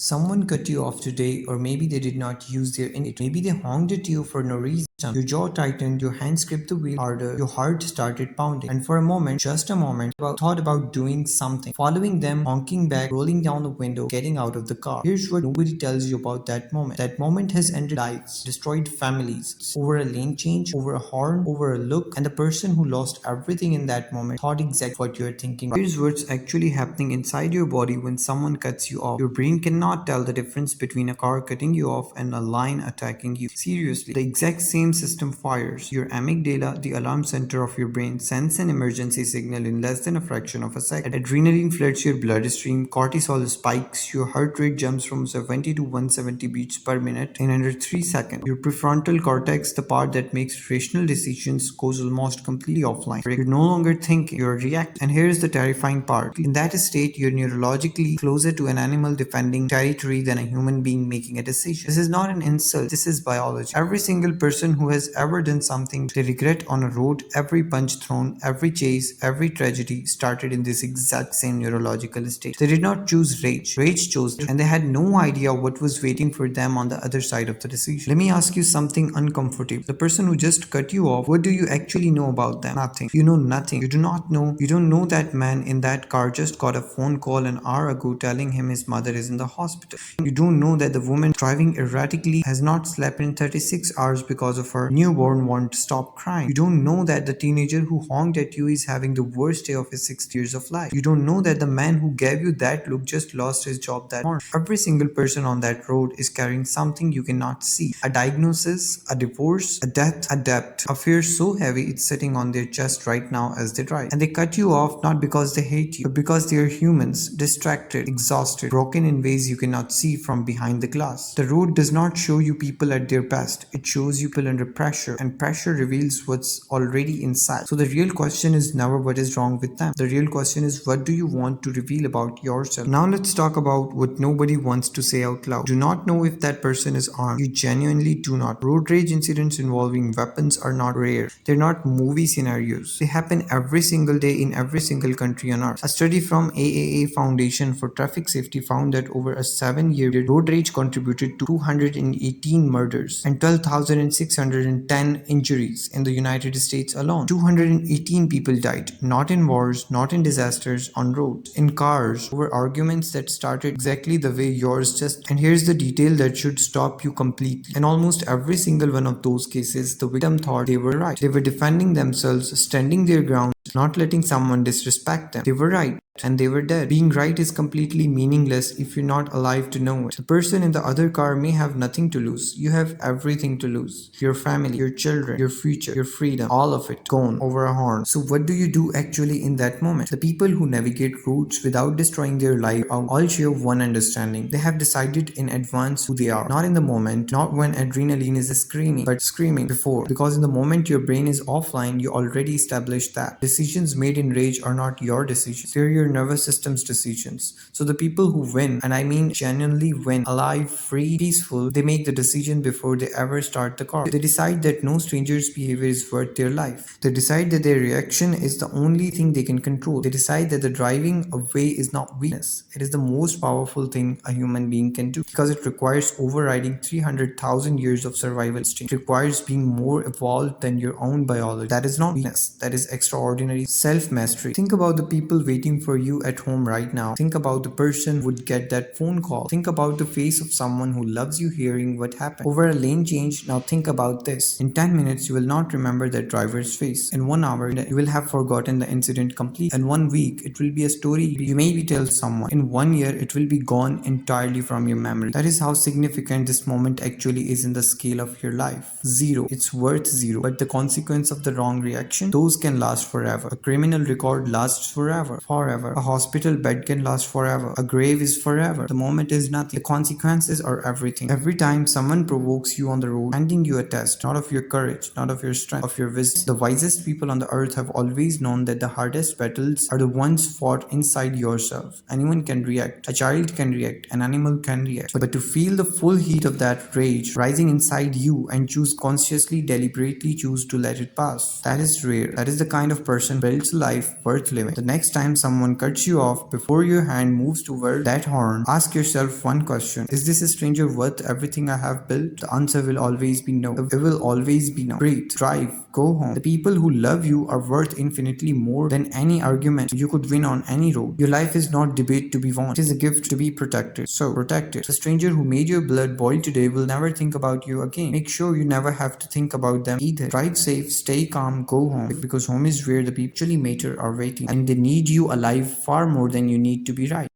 Someone cut you off today, or maybe they did not use their intent. Maybe they honked at you for no reason. Your jaw tightened, your hand gripped the wheel harder, your heart started pounding. And for a moment, just a moment, thought about doing something. Following them, honking back, rolling down the window, getting out of the car. Here's what nobody tells you about that moment. That moment has ended lives, destroyed families, over a lane change, over a horn, over a look, and the person who lost everything in that moment thought exactly what you're thinking. Here's what's actually happening inside your body when someone cuts you off. Your brain cannot tell the difference between a car cutting you off and a lion attacking you. Seriously, the exact same system fires. Your amygdala, the alarm center of your brain, sends an emergency signal in less than a fraction of a second. Adrenaline floods your bloodstream, cortisol spikes, your heart rate jumps from 70 to 170 beats per minute in under 3 seconds. Your prefrontal cortex, the part that makes rational decisions, goes almost completely offline. You're no longer thinking, you're reacting. And here's the terrifying part. In that state, you're neurologically closer to an animal defending territory than a human being making a decision. This is not an insult, this is biology. Every single person who has ever done something they regret on a road, every punch thrown, every chase, every tragedy started in this exact same neurological state. They did not choose rage. Rage chose them, and they had no idea what was waiting for them on the other side of the decision. Let me ask you something uncomfortable. The person who just cut you off, what do you actually know about them? Nothing. You know nothing. You do not know. You don't know that man in that car just got a phone call an hour ago telling him his mother is in the hospital. You don't know that the woman driving erratically has not slept in 36 hours because of her newborn won't stop crying. You don't know that the teenager who honked at you is having the worst day of his 6 years of life. You don't know that the man who gave you that look just lost his job that morning. Every single person on that road is carrying something you cannot see. A diagnosis, a divorce, a death, a debt, a fear so heavy it's sitting on their chest right now as they drive. And they cut you off not because they hate you, but because they are humans, distracted, exhausted, broken in ways you cannot see from behind the glass. The road does not show you people at their best. It shows you people under pressure, and pressure reveals what's already inside. So the real question is never what is wrong with them. The real question is what do you want to reveal about yourself? Now let's talk about what nobody wants to say out loud. Do not know if that person is armed. You genuinely do not. Road rage incidents involving weapons are not rare. They're not movie scenarios. They happen every single day in every single country on earth. A study from AAA Foundation for Traffic Safety found that over a 7-year period, road rage contributed to 218 murders and 12,610 injuries in the United States alone. 218 people died, not in wars, not in disasters, on roads, in cars, over arguments that started exactly the way yours just. And here's the detail that should stop you completely. In almost every single one of those cases, the victim thought they were right. They were defending themselves, standing their ground, not letting someone disrespect them. They were right, and they were dead. Being right is completely meaningless if you're not alive to know it. The person in the other car may have nothing to lose. You have everything to lose. Your family, your children, your future, your freedom, all of it gone over a horn. So what do you do actually in that moment? The people who navigate routes without destroying their life all share one understanding. They have decided in advance who they are. Not in the moment, not when adrenaline is screaming, but screaming before. Because in the moment your brain is offline, you already established that. Decisions made in rage are not your decisions. They're your nervous system's decisions. So the people who win, and I mean genuinely win, alive, free, peaceful, they make the decision before they ever start the car. They decide that no stranger's behavior is worth their life. They decide that their reaction is the only thing they can control. They decide that the driving away is not weakness. It is the most powerful thing a human being can do because it requires overriding 300,000 years of survival instinct. It requires being more evolved than your own biology. That is not weakness. That is extraordinary self-mastery. Think about the people waiting for you at home right now. Think about the person who would get that phone call. Think about the face of someone who loves you hearing what happened. Over a lane change, now think about this. In 10 minutes, you will not remember that driver's face. In 1 hour, you will have forgotten the incident completely. In 1 week, it will be a story you maybe tell someone. In 1 year, it will be gone entirely from your memory. That is how significant this moment actually is in the scale of your life. Zero. It's worth zero. But the consequence of the wrong reaction, those can last forever. A criminal record lasts forever. Forever. A hospital bed can last forever. A grave is forever. The moment is nothing. The consequences are everything. Every time someone provokes you on the road, handing you a test, not of your courage, not of your strength, of your wisdom. The wisest people on the earth have always known that the hardest battles are the ones fought inside yourself. Anyone can react. A child can react. An animal can react. But to feel the full heat of that rage rising inside you and choose consciously, deliberately choose to let it pass, that is rare. That is the kind of person builds a life worth living. The next time someone someone cuts you off before your hand moves toward that horn, ask yourself one question. Is this stranger worth everything I have built? The answer will always be no. It will always be no. Breathe, drive, go home. The people who love you are worth infinitely more than any argument you could win on any road. Your life is not debate to be won. It is a gift to be protected. So protect it. The stranger who made your blood boil today will never think about you again. Make sure you never have to think about them either. Ride safe, stay calm, go home. Because home is where the people actually matter are waiting. And they need you alive far more than you need to be right.